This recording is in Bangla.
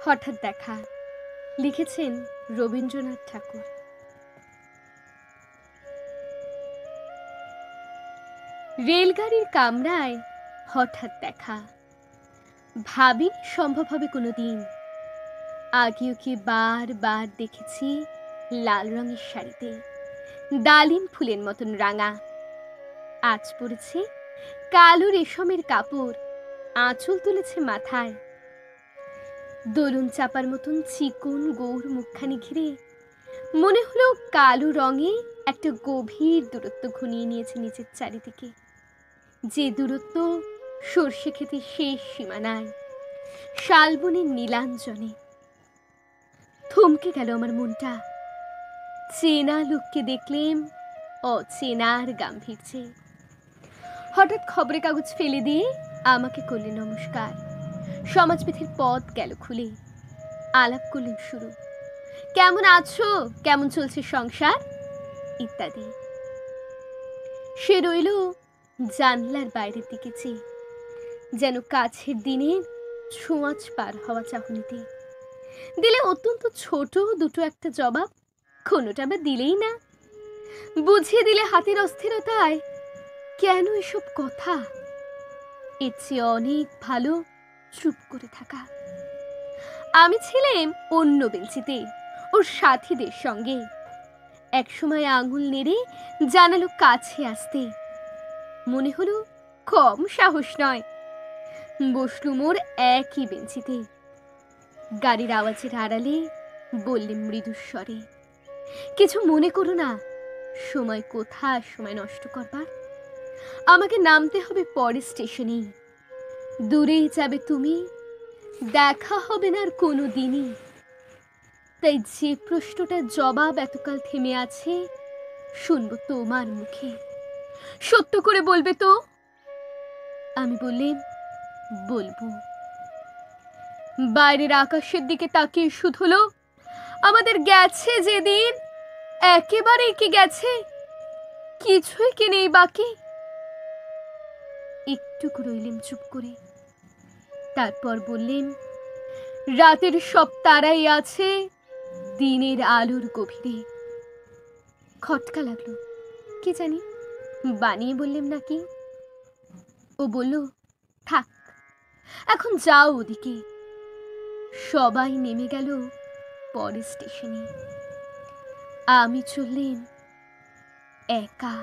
হঠাৎ দেখা লিখেছেন রবীন্দ্রনাথ ঠাকুর। রেলগাড়ির কামরায় হঠাৎ দেখা, ভাবিনি সম্ভব হবে কোনোদিন। আগে ওকে বারবার দেখেছি লাল রঙের শাড়িতে, ডালিম ফুলের মতন রাঙা। আজ পড়েছে কালো রেশমের কাপড়, আঁচল তুলেছে মাথায়। দোলন চাপার মতন চিকন গৌর মুখখানি ঘিরে মনে হলো কালো রঙে একটা গভীর দূরত্ব ঘনিয়ে নিয়েছে নিজের চারিদিকে, যে দূরত্ব সর্ষে ক্ষেতের শেষ সীমানায়, শালবনের নীলাঞ্জনে। থমকে গেল আমার মনটা। চেনা লোককে দেখলেম অচেনার গাম্ভীর্যে। হঠাৎ খবরের কাগজ ফেলে দিয়ে আমাকে করলেন নমস্কার। সমাজবিধির পথ গেল খুলে। আলাপ করলেন শুরু, কেমন আছো, কেমন চলছে সংসার ইত্যাদি। সে রইল জানলার বাইরের দিকে চেয়ে, যেন কাছের দিনের ছোঁয়াচ পার হওয়া চাহনিতে। দিলে অত্যন্ত ছোট দুটো একটা জবাব, কোনোটা বা দিলেই না। বুঝিয়ে দিলে হাতের অস্থিরতায় কেন এসব কথা। এর চেয়ে অনেক ভালো চুপ করে থাকা। আমি ছিলাম অন্য বেঞ্চিতে ওর সাথীদের সঙ্গে। একসময় আঙুল নেড়ে জানালো কাছে আসতে। মনে হলো কম সাহস নয়। বসলুম ওর একই বেঞ্চিতে। গাড়ির আওয়াজের আড়ালে বললেন মৃদুস্বরে, কিছু মনে করো না, সময় কোথা সময় নষ্ট করবার। আমাকে নামতে হবে পরের স্টেশনেই। দূরে যাবে তুমি, দেখা হবে না আর কোনো দিনই। তাই যে প্রশ্নটার জবাব এতকাল থেমে আছে, শুনবো তোমার মুখে। সত্য করে বলবে তো? আমি বললেম, বলবো। বাইরের আকাশের দিকে তাকিয়ে শুধু হলো, আমাদের গেছে যেদিন একেবারেই কি গেছে, কিছুই কি নেই বাকি। একটু রইলেম চুপ করে। তারপর বললেন, রাতের সব তারাই আছে দিনের আলোর গভীরে। খটকা লাগলো, কি জানি বানিয়ে বললেম নাকি। ও বলল, থাক এখন যাও ওদিকে। সবাই নেমে গেল পরের স্টেশনে। আমি চললেম একা।